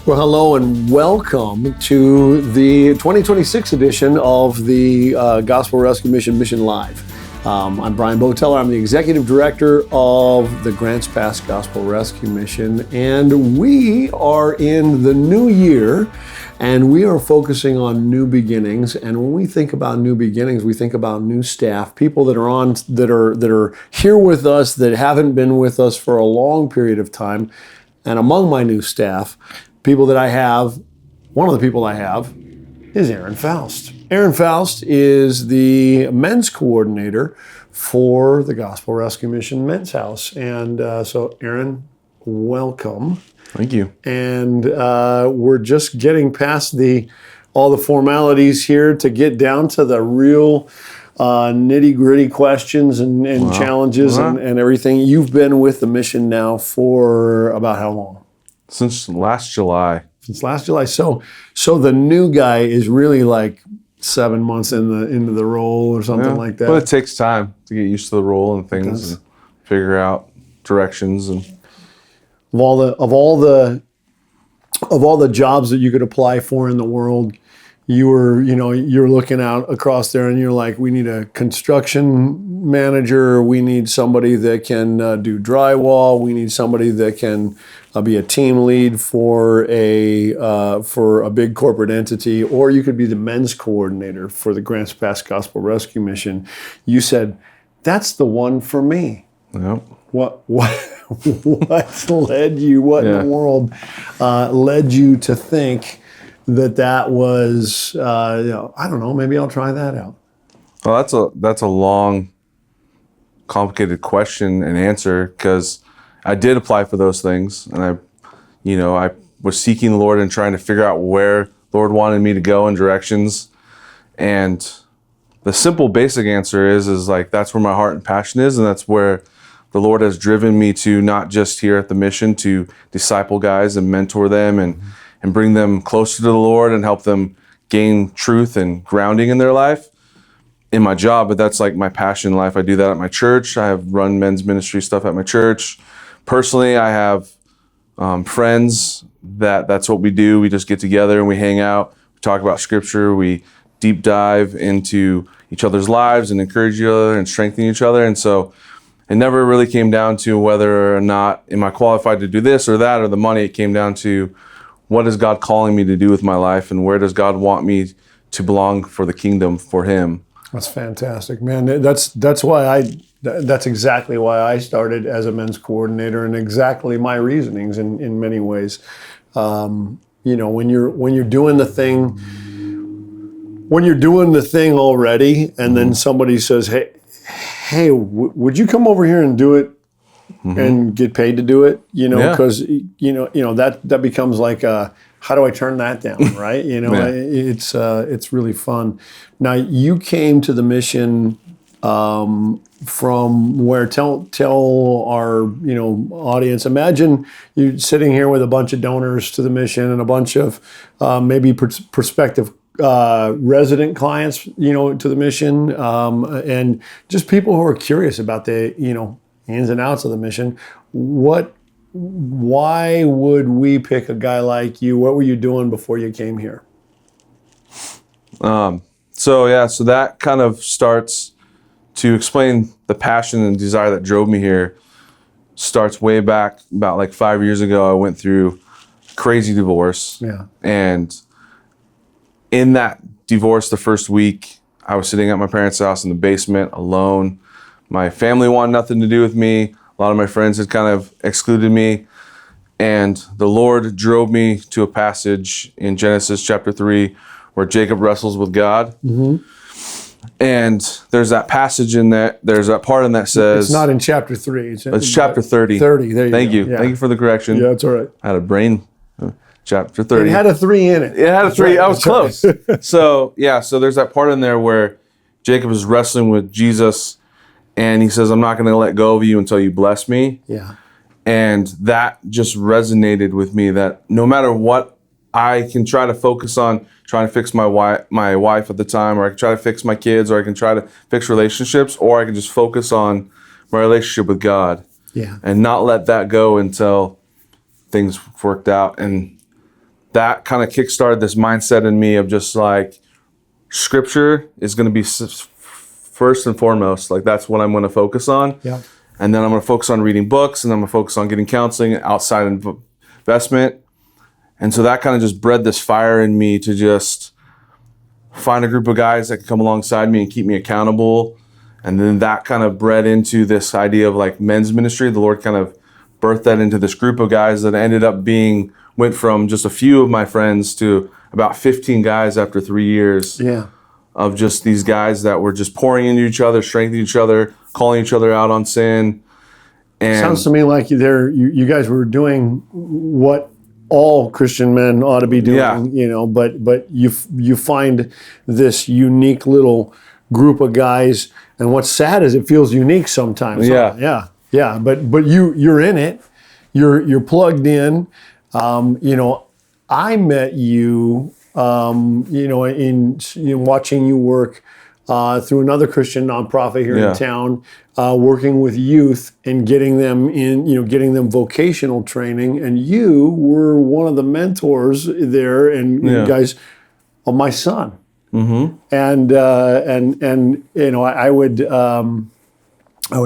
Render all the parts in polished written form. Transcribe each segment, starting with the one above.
Well, hello and welcome to the 2026 edition of the Gospel Rescue Mission Live. I'm Brian Bouteller. I'm the Executive Director of the Grants Pass Gospel Rescue Mission, and we are in the new year, and we are focusing on new beginnings. And when we think about new beginnings, we think about new staff, people that are here with us that haven't been with us for a long period of time. And among my new staff, people that I have, one of the people I have is Aaron Faust. Aaron Faust is the men's coordinator for the Gospel Rescue Mission Men's House. And so Aaron, welcome. Thank you. And we're just getting past all the formalities here to get down to the real nitty-gritty questions and challenges and everything. You've been with the mission now for about how long? Since last July. Since last July. So the new guy is really like 7 months into the role or something like that. But it takes time to get used to the role and things and figure out directions and of all the jobs that you could apply for in the world, you're looking out across there and you're like, we need a construction manager, we need somebody that can do drywall, we need somebody that can be a team lead for a big corporate entity, or you could be the men's coordinator for the Grants Pass Gospel Rescue Mission. You said, that's the one for me. Yep. What led you? What in the world led you to think that was? I don't know. Maybe I'll try that out. Well, that's a long, complicated question and answer, because I did apply for those things, and I was seeking the Lord and trying to figure out where the Lord wanted me to go in directions. And the simple, basic answer is like that's where my heart and passion is, and that's where the Lord has driven me to, not just here at the mission, to disciple guys and mentor them and bring them closer to the Lord and help them gain truth and grounding in their life in my job. But that's like my passion in life. I do that at my church. I have run men's ministry stuff at my church. Personally, I have friends that's what we do. We just get together and we hang out. We talk about scripture. We deep dive into each other's lives and encourage each other and strengthen each other. And so it never really came down to whether or not am I qualified to do this or that or the money. It came down to what is God calling me to do with my life and where does God want me to belong for the kingdom for Him. That's fantastic, man. That's exactly why I started as a men's coordinator, and exactly my reasonings in many ways. When you're doing the thing already, and then somebody says, hey, would you come over here and do it and get paid to do it? Because that becomes like how do I turn that down, right? It's really fun. Now you came to the mission from where? Tell our audience. Imagine you sitting here with a bunch of donors to the mission and a bunch of maybe prospective resident clients, to the mission, and just people who are curious about the, ins and outs of the mission. Why would we pick a guy like you? What were you doing before you came here? So that kind of starts to explain the passion and desire that drove me here. Starts way back about like 5 years ago. I went through crazy divorce. Yeah. And in that divorce, the first week, I was sitting at my parents' house in the basement alone. My family wanted nothing to do with me. A lot of my friends had kind of excluded me. And the Lord drove me to a passage in Genesis chapter 3 where Jacob wrestles with God. Mm-hmm. And there's that passage in that, there's that part in that says... It's not in chapter 3. It's chapter 30. 30, there you go. Thank you. Yeah. Thank you for the correction. Yeah, it's all right. I had a brain... Chapter 30. It had a 3 in it. It had a 3. Right. I was close. So there's that part in there where Jacob is wrestling with Jesus and he says, I'm not going to let go of you until you bless me. Yeah. And that just resonated with me, that no matter what I can try to focus on, trying to fix my wife at the time, or I can try to fix my kids, or I can try to fix relationships, or I can just focus on my relationship with God. Yeah. And not let that go until things worked out. And that kind of kickstarted this mindset in me of just like, Scripture is going to be first and foremost. Like, that's what I'm going to focus on. Yeah. And then I'm going to focus on reading books, and I'm going to focus on getting counseling, outside investment. And so that kind of just bred this fire in me to just find a group of guys that can come alongside me and keep me accountable. And then that kind of bred into this idea of like men's ministry. The Lord kind of birthed that into this group of guys that ended up went from just a few of my friends to about 15 guys after 3 years. Yeah. Of just these guys that were just pouring into each other, strengthening each other, calling each other out on sin. And sounds to me like you guys were doing what all Christian men ought to be doing, you know, but you find this unique little group of guys, and what's sad is it feels unique sometimes. Yeah. But you're in it, you're plugged in. You know, I met you, you know, in watching you work through another Christian nonprofit here in town, working with youth and getting them getting them vocational training. And you were one of the mentors there, and you guys, of my son. Mm-hmm. And you know, I would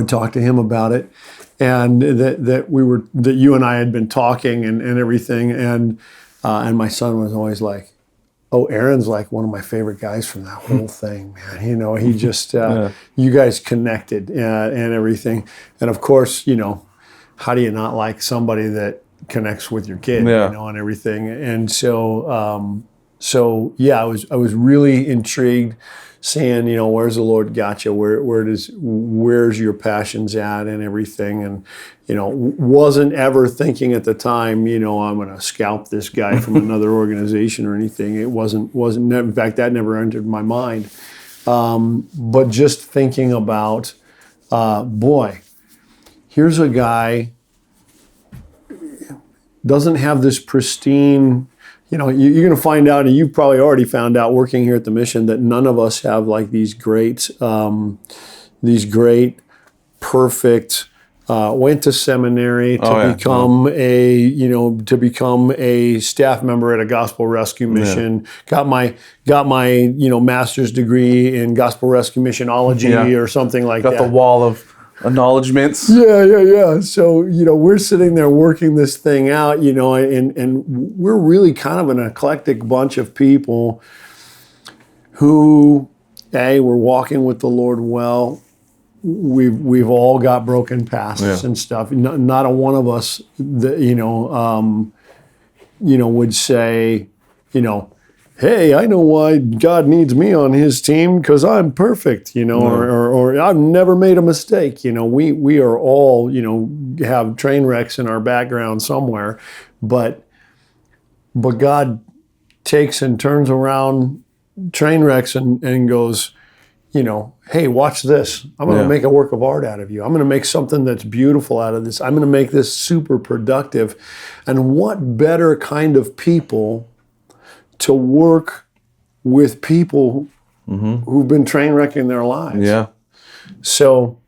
talk to him about it, and that you and I had been talking and everything, and my son was always like, oh, Aaron's like one of my favorite guys from that whole thing, man. You know, he just, you guys connected and everything. And of course, you know, how do you not like somebody that connects with your kid, you know, and everything. And so, I was really intrigued, seeing, you know, where's the Lord got you? Where's your passions at and everything? And, you know, wasn't ever thinking at the time, you know, I'm going to scalp this guy from another organization or anything. It wasn't, in fact, that never entered my mind. But just thinking about, boy, here's a guy, doesn't have this pristine, you know, you're going to find out, and you've probably already found out working here at the mission, that none of us have like these great, perfect, went to seminary to become a staff member at a gospel rescue mission, got my you know, master's degree in gospel rescue missionology or something like that. Got the wall of acknowledgements. Yeah. So, you know, we're sitting there working this thing out, you know, and we're really kind of an eclectic bunch of people who, we're walking with the Lord well. We've all got broken pasts and stuff. Not a one of us that, you know, would say, you know, hey, I know why God needs me on his team, because I'm perfect, you know, or I've never made a mistake. You know, we are all, you know, have train wrecks in our background somewhere, but God takes and turns around train wrecks and goes, you know, hey, watch this. I'm going to make a work of art out of you. I'm going to make something that's beautiful out of this. I'm going to make this super productive. And what better kind of people to work with people who've been train wrecking their lives. Yeah. So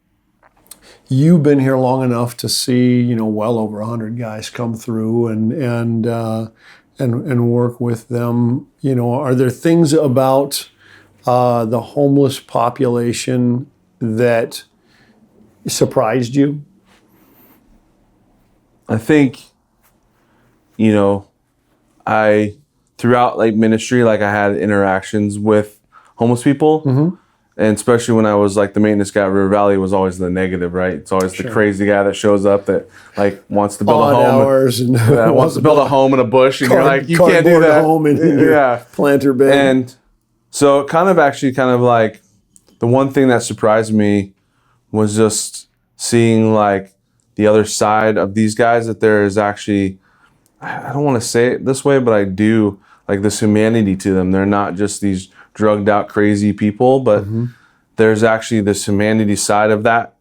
you've been here long enough to see, you know, well over 100 guys come through and work with them. You know, are there things about the homeless population that surprised you? I think, you know, throughout like ministry, like I had interactions with homeless people, and especially when I was like the maintenance guy at River Valley, was always the negative, right? It's always the crazy guy that shows up that like wants to build a home, wants to build a home in a bush, and you're like, you can't do that. Home in your planter bed. And so it kind of like the one thing that surprised me was just seeing like the other side of these guys, that there is actually, I don't want to say it this way, but I do, like this humanity to them. They're not just these drugged out crazy people, but there's actually this humanity side of that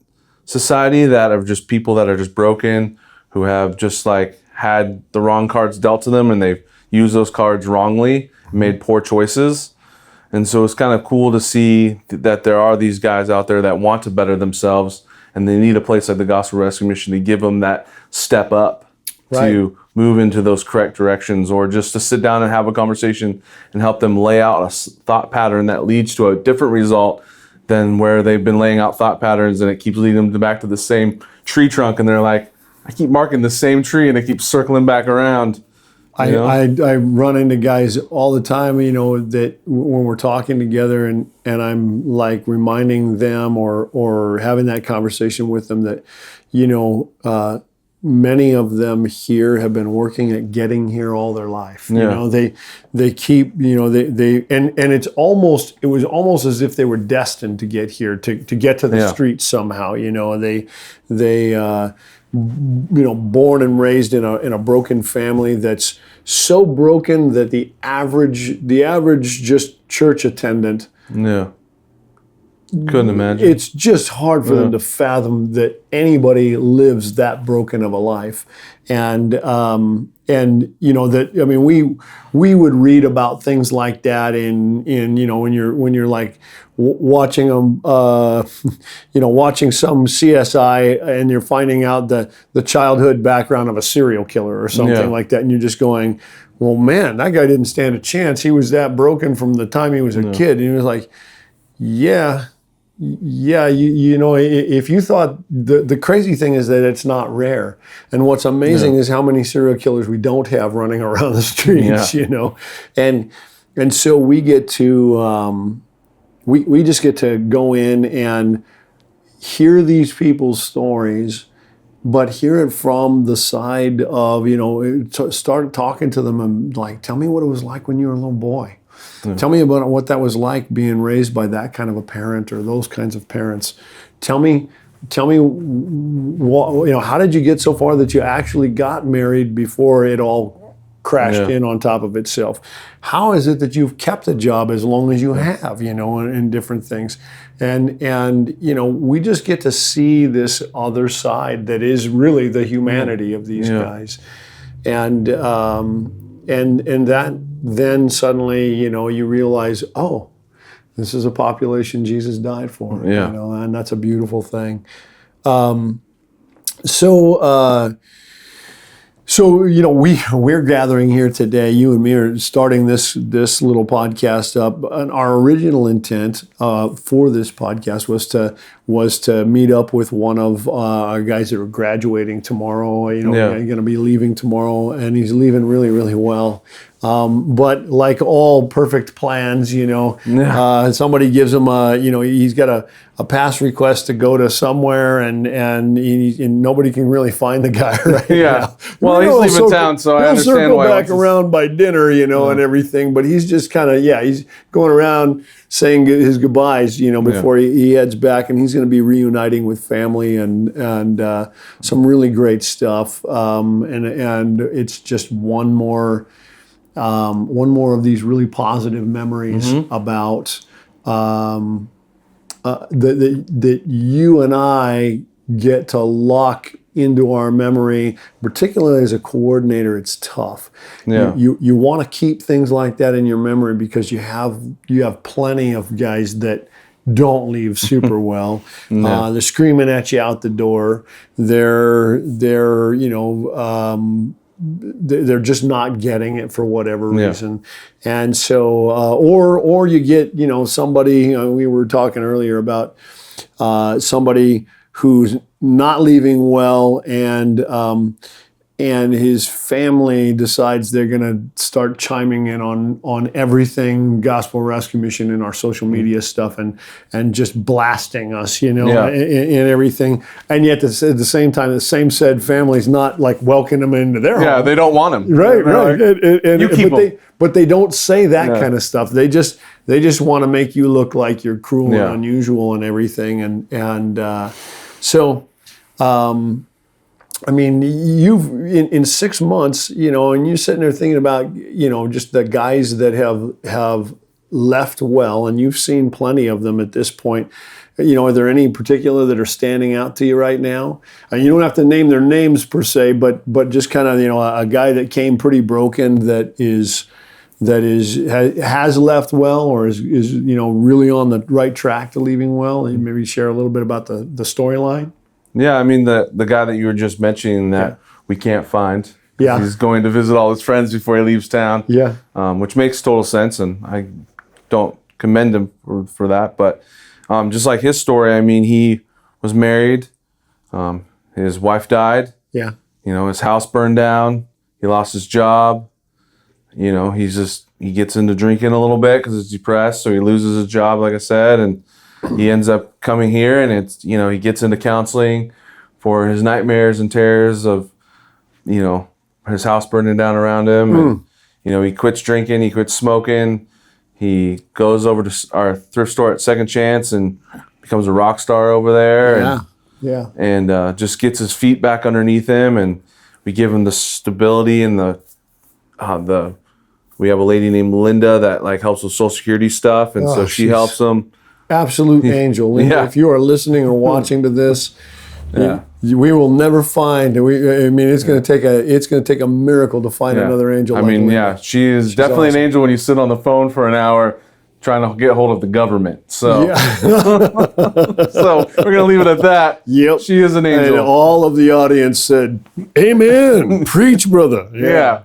society, that of just people that are just broken, who have just like had the wrong cards dealt to them, and they've used those cards wrongly, made poor choices. And so it's kind of cool to see that there are these guys out there that want to better themselves, and they need a place like the Gospel Rescue Mission to give them that step up to move into those correct directions, or just to sit down and have a conversation and help them lay out a thought pattern that leads to a different result than where they've been laying out thought patterns and it keeps leading them back to the same tree trunk, and they're like, I keep marking the same tree and it keeps circling back around. I run into guys all the time, that when we're talking together and I'm like reminding them or having that conversation with them that, many of them here have been working at getting here all their life. Yeah. They keep, and it was almost as if they were destined to get here, to get to the streets somehow. They born and raised in a broken family that's so broken that the average just church attendant. Yeah. Couldn't imagine. It's just hard for them to fathom that anybody lives that broken of a life, and we would read about things like that in when you're like watching them, watching some CSI, and you're finding out the childhood background of a serial killer or something like that, and you're just going, well, man, that guy didn't stand a chance. He was that broken from the time he was a kid, and he was like, yeah, if you thought, the crazy thing is that it's not rare. And what's amazing is how many serial killers we don't have running around the streets, And so we get to, we just get to go in and hear these people's stories, but hear it from the side of, start talking to them and like, tell me what it was like when you were a little boy. Tell me about what that was like being raised by that kind of a parent or those kinds of parents. Tell me, how did you get so far that you actually got married before it all crashed in on top of itself? How is it that you've kept a job as long as you have, in different things? And we just get to see this other side that is really the humanity of these guys. And that then suddenly, you realize, oh, this is a population Jesus died for, and that's a beautiful thing. So we're gathering here today. You and me are starting this little podcast up. And our original intent for this podcast was to meet up with one of our guys that are graduating tomorrow. Going to be leaving tomorrow, and he's leaving really, really well. But like all perfect plans, somebody gives him he's got a pass request to go to somewhere, and nobody can really find the guy right now. Well, he's leaving town, so I understand circle why. Back around by dinner, and everything. But he's just kind of he's going around saying his goodbyes, before he heads back, and he's going to be reuniting with family and some really great stuff. And it's just one more of these really positive memories about that you and I get to lock into our memory, particularly as a coordinator. It's tough. Yeah. You want to keep things like that in your memory because you have plenty of guys that don't leave super well. They're screaming at you out the door. They're just not getting it for whatever reason. And so, or you get, somebody, we were talking earlier about somebody who's not leaving well, and his family decides they're going to start chiming in on everything Gospel Rescue Mission in our social media stuff and just blasting us, and everything. And yet at the same time, the same said family's not like welcoming them into their home. Yeah, they don't want him. Right. You keep them. But they don't say that kind of stuff. They just want to make you look like you're cruel and unusual and everything. So. I mean, you've in 6 months, and you're sitting there thinking about, just the guys that have left well, and you've seen plenty of them at this point. Are there any in particular that are standing out to you right now? And you don't have to name their names per se, but just kind of, a guy that came pretty broken that has left well or is really on the right track to leaving well, and maybe share a little bit about the storyline. Yeah, I mean, the guy that you were just mentioning that we can't find, Yeah. He's going to visit all his friends before he leaves town. Yeah. Which makes total sense, and I don't commend him for that. But just like his story, I mean, he was married. His wife died. Yeah. His house burned down. He lost his job. He gets into drinking a little bit because he's depressed, so he loses his job, like I said, and he ends up coming here, and he gets into counseling for his nightmares and terrors of, his house burning down around him. And, he quits drinking, he quits smoking. He goes over to our thrift store at Second Chance and becomes a rock star over there. Yeah. And just gets his feet back underneath him, and we give him the stability and we have a lady named Linda that helps with Social Security stuff, and so she helps him. Absolute angel. Linda, Yeah. if you are listening or watching to this, Yeah. we will never find. It's going to take a miracle to find another angel. She is definitely awesome. an angel when you sit on the phone for an hour trying to get hold of the government. So, so we're going to leave it at that. Yep. She is an angel. And all of the audience said, "Amen, preach, brother." Yeah.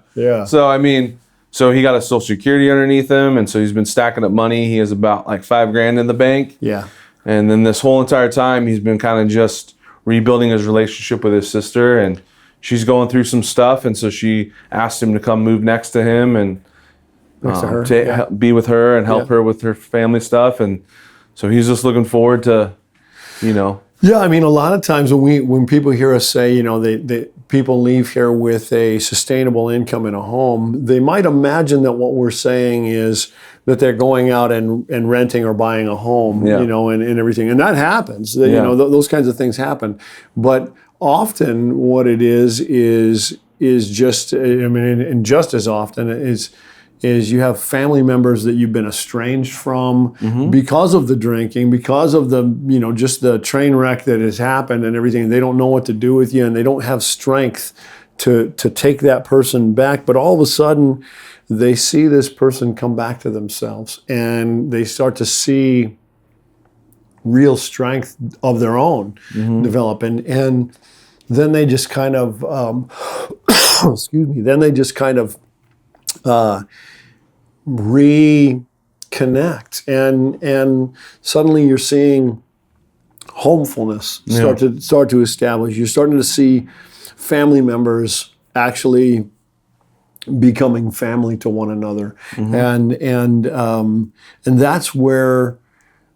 So he got a Social Security underneath him, and so he's been stacking up money. He has about $5,000 in the bank. Yeah. And then this whole entire time, he's been kind of just rebuilding his relationship with his sister, and she's going through some stuff, and so she asked him to come move next to him and Next to her. help be with her and help her with her family stuff. And so he's just looking forward to, Yeah, a lot of times when people hear us say, they people leave here with a sustainable income in a home, they might imagine that what we're saying is that they're going out and renting or buying a home, and everything. And that happens. Those kinds of things happen. But often what it is just, and just as often is you have family members that you've been estranged from because of the drinking, because of the, just the train wreck that has happened and everything. They don't know what to do with you, and they don't have strength to take that person back. But all of a sudden, they see this person come back to themselves, and they start to see real strength of their own develop. And then they just kind of, reconnect, and suddenly you're seeing homefulness start to establish. You're starting to see family members actually becoming family to one another, and that's where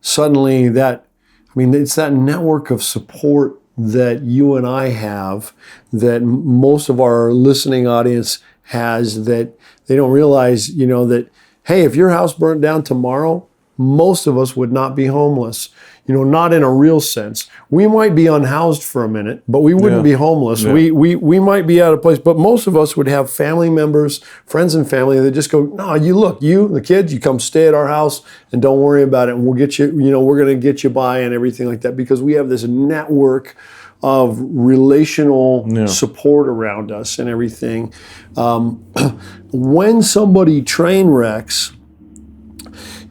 suddenly it's that network of support that you and I have, that most of our listening audience has, that they don't realize, that, hey, if your house burnt down tomorrow, most of us would not be homeless. Not in a real sense. We might be unhoused for a minute, but we wouldn't be homeless. Yeah. We might be out of place, but most of us would have family members, friends and family that just go, no, the kids, you come stay at our house and don't worry about it, and we'll get you, we're going to get you by and everything like that, because we have this network of relational support around us and everything. When somebody train wrecks,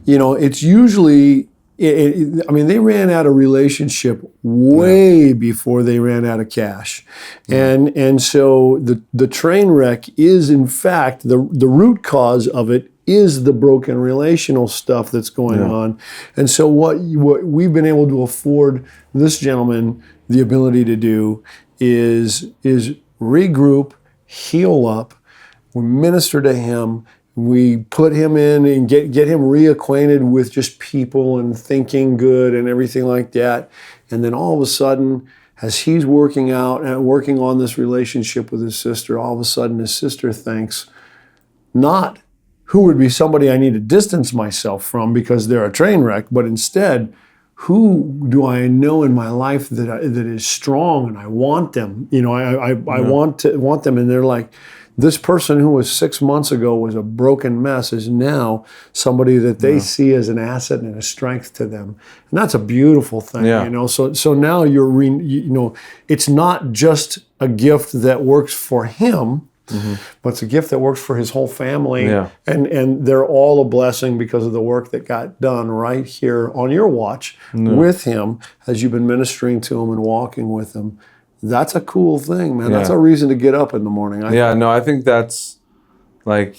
it's usually, they ran out of relationship way before they ran out of cash. And so the train wreck is, in fact, the root cause of it is the broken relational stuff that's going on. And so what we've been able to afford this gentleman the ability to do is regroup, heal up, we minister to him, we put him in and get him reacquainted with just people and thinking good and everything like that. And then all of a sudden, as he's working out and working on this relationship with his sister, all of a sudden his sister thinks, not who would be somebody I need to distance myself from because they're a train wreck, but instead, who do I know in my life that is strong and I want them? I want them, and they're like, this person who was 6 months ago was a broken mess is now somebody that they see as an asset and a strength to them, and that's a beautiful thing. So now it's not just a gift that works for him. But it's a gift that works for his whole family, and they're all a blessing because of the work that got done right here on your watch with him as you've been ministering to him and walking with him. that's a cool thing, man. Yeah. That's a reason to get up in the morning. I think that's like,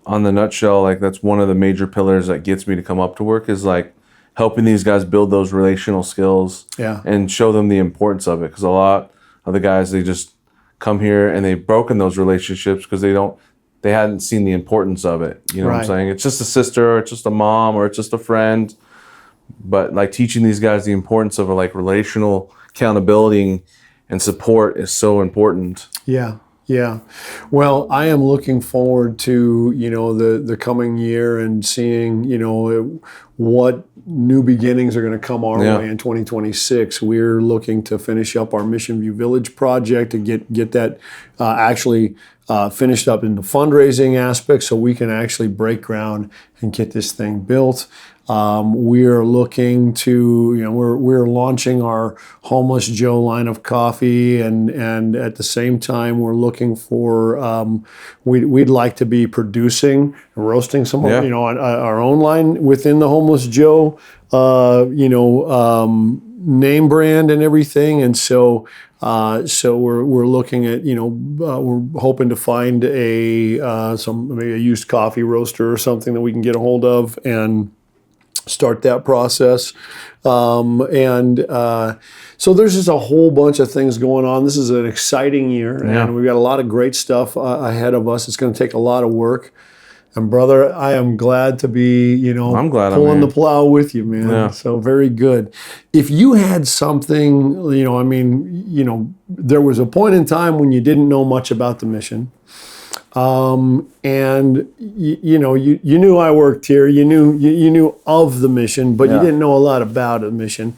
on the nutshell, like that's one of the major pillars that gets me to come up to work, is like helping these guys build those relational skills and show them the importance of it. Because a lot of the guys, they just come here and they've broken those relationships because they hadn't seen the importance of it. You know what I'm saying? It's just a sister, or it's just a mom, or it's just a friend. But like teaching these guys the importance of like relational accountability and support is so important. Yeah. Yeah. Well, I am looking forward to, the coming year and seeing, what new beginnings are going to come our way in 2026. We're looking to finish up our Mission View Village project to get that actually finished up in the fundraising aspect, so we can actually break ground and get this thing built. We're looking to, we're launching our Homeless Joe line of coffee, and at the same time, we're looking for, we'd like to be producing and roasting some, our own line within the Homeless Joe, name brand and everything. And so we're looking at, we're hoping to find maybe a used coffee roaster or something that we can get a hold of and start that process. So there's just a whole bunch of things going on. This is an exciting year, and we've got a lot of great stuff ahead of us. It's going to take a lot of work. And brother, I am glad to be, I'm glad pulling the plow with you, man. Yeah. So very good. If you had something, there was a point in time when you didn't know much about the mission. And you knew I worked here. You knew of the mission, but you didn't know a lot about the mission.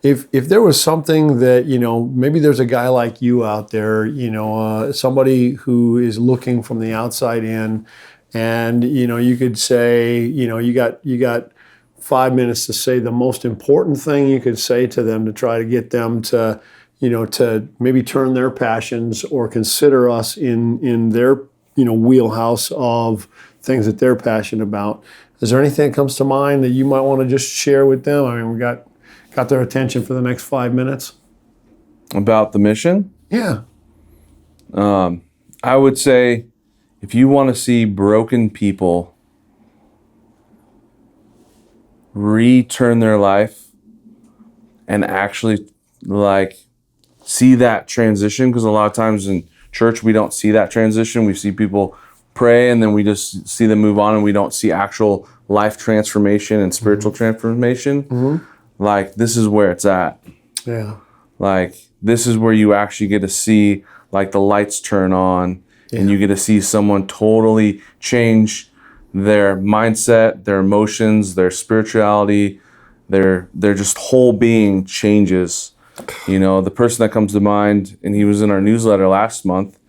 If there was something that, maybe there's a guy like you out there, somebody who is looking from the outside in, and you could say, you got 5 minutes to say the most important thing you could say to them to try to get them to, to maybe turn their passions or consider us in their wheelhouse of things that they're passionate about. Is there anything that comes to mind that you might want to just share with them? I mean, we got their attention for the next 5 minutes. About the mission? Yeah. I would say, if you want to see broken people return their life and actually see that transition, because a lot of times in church we don't see that transition. We see people pray and then we just see them move on, and we don't see actual life transformation and spiritual transformation. Mm-hmm. This is where it's at. Yeah. This is where you actually get to see the lights turn on. Yeah. And you get to see someone totally change their mindset, their emotions, their spirituality, their just whole being changes. The person that comes to mind, and he was in our newsletter last month,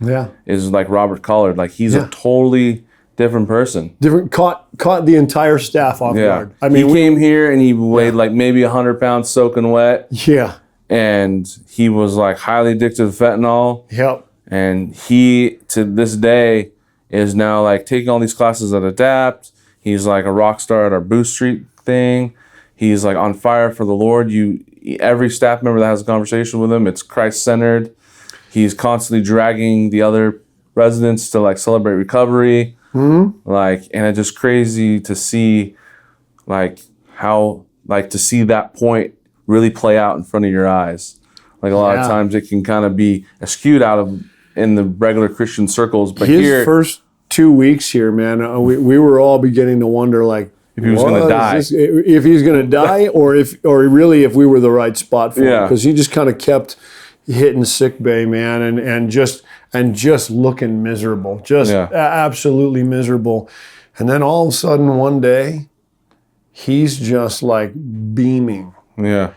is Robert Collard. He's a totally different person. Caught the entire staff off guard. I mean, he came here and he weighed maybe 100 pounds soaking wet. Yeah. And he was highly addicted to fentanyl. Yep. And he, to this day, is now taking all these classes at Adapt. He's a rock star at our Boost Street thing. He's on fire for the Lord. Every staff member that has a conversation with him, it's Christ-centered. He's constantly dragging the other residents to celebrate recovery. Mm-hmm. And it's just crazy to see how to see that point really play out in front of your eyes. A lot of times it can kind of be skewed out of in the regular Christian circles, but his first 2 weeks here, man, we were all beginning to wonder if he was going to die, if he's going to die, or if we were the right spot for him, because he just kind of kept hitting sick bay, man, and just looking miserable, absolutely miserable. And then all of a sudden one day, he's just beaming. Yeah.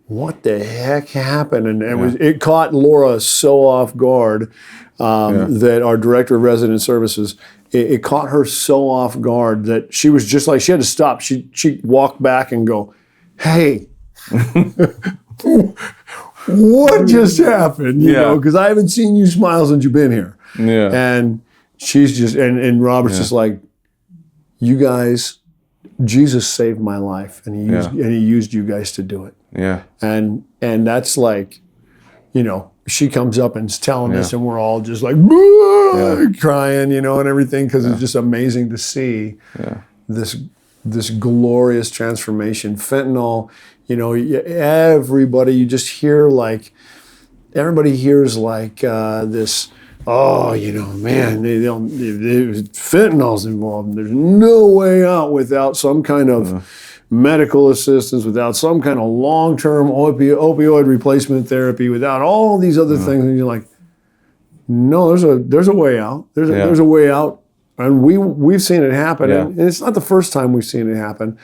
What the heck happened? And it caught Laura so off guard that our director of resident services, it caught her so off guard that she was just she had to stop. She walked back and go, "Hey, what just happened?" You know, because I haven't seen you smile since you've been here. Yeah. And she's just, and Robert's just you guys, Jesus saved my life, and he used you guys to do it. Yeah. And that's she comes up and is telling us, and we're all just like crying, you know, and everything, because it's just amazing to see this glorious transformation. Fentanyl, you know, everybody, you just hear like, everybody hears like this, oh, you know, man, fentanyl's involved. There's no way out without some kind of medical assistance, without some kind of long-term opioid replacement therapy, without all these other things. And you're like, no, there's a way out. There's a way out. And we've seen it happen. Yeah. And it's not the first time we've seen it happen.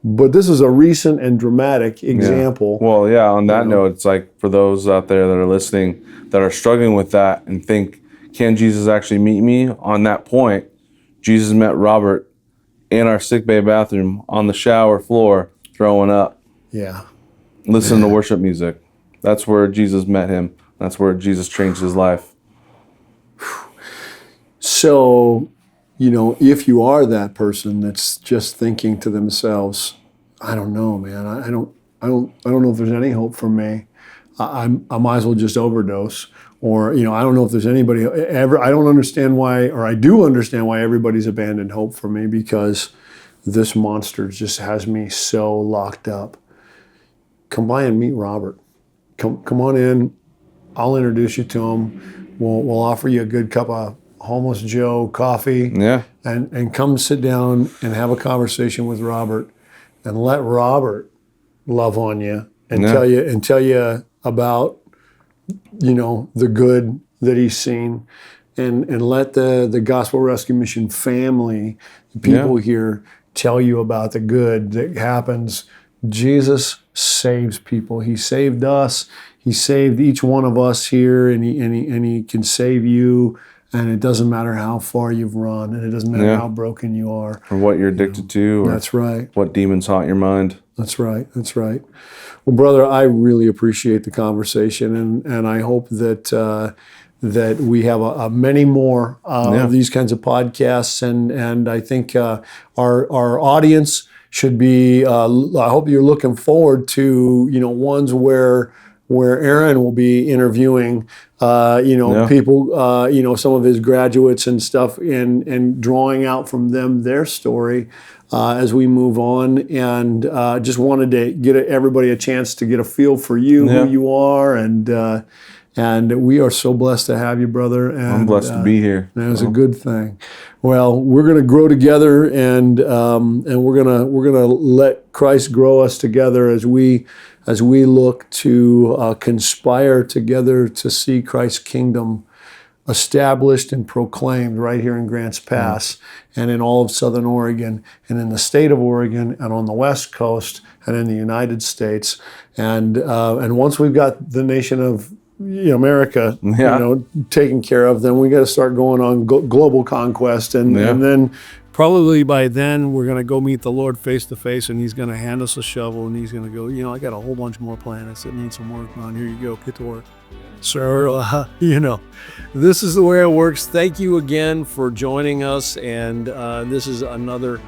But this is a recent and dramatic example. Yeah. Well, yeah, on that note, it's like for those out there that are listening that are struggling with that and think, can Jesus actually meet me? On that point, Jesus met Robert in our sickbay bathroom on the shower floor throwing up. Yeah. Listening to worship music. That's where Jesus met him. That's where Jesus changed his life. So, you know, if you are that person that's just thinking to themselves, I don't know, man. I don't know if there's any hope for me. I might as well just overdose. Or, you know, I don't know if there's anybody ever. I don't understand why, or I do understand why everybody's abandoned hope for me, because this monster just has me so locked up. Come by and meet Robert. Come on in. I'll introduce you to him. We'll offer you a good cup of Homeless Joe coffee. Yeah. And come sit down and have a conversation with Robert, and let Robert love on you and tell you about, you know, the good that he's seen, and let the Gospel Rescue Mission family, the people here, tell you about the good that happens. Jesus saves people. He saved us. He saved each one of us here, and he can save you. And it doesn't matter how far you've run, and it doesn't matter how broken you are, or what you're addicted to, or that's right, what demons haunt your mind. That's right. That's right. Well, brother, I really appreciate the conversation, and I hope that that we have many more of these kinds of podcasts, and I think our audience should be. I hope you're looking forward to, you know, ones where Aaron will be interviewing, people, some of his graduates and stuff, and drawing out from them their story as we move on. And just wanted to get everybody a chance to get a feel for you, who you are, and we are so blessed to have you, brother. And I'm blessed to be here. That was a good thing. Well, we're going to grow together, and we're gonna let Christ grow us together as we look to conspire together to see Christ's kingdom established and proclaimed right here in Grants Pass and in all of Southern Oregon and in the state of Oregon and on the West Coast and in the United States. And once we've got the nation of America, taken care of, then we got to start going on global conquest, and then probably by then we're going to go meet the Lord face to face, and he's going to hand us a shovel, and he's going to go, I got a whole bunch more planets that need some work on. Here you go, get to work. So, this is the way it works. Thank you again for joining us, and this is another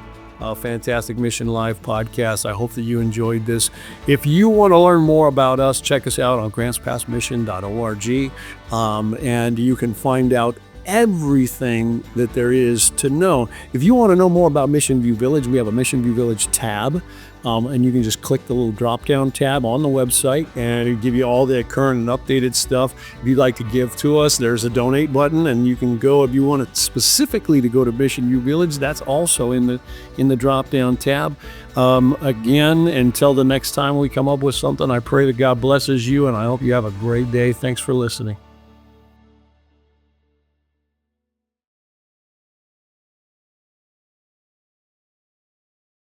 fantastic Mission Live podcast. I hope that you enjoyed this. If you want to learn more about us, check us out on grantspassmission.org, and you can find out everything that there is to know. If you want to know more about Mission View Village, we have a Mission View Village tab, and you can just click the little drop-down tab on the website, and it'll give you all the current and updated stuff. If you'd like to give to us, there's a donate button, and you can go, if you want it specifically to go to Mission View Village, that's also in the drop-down tab. Again, until the next time we come up with something, I pray that God blesses you, and I hope you have a great day. Thanks for listening.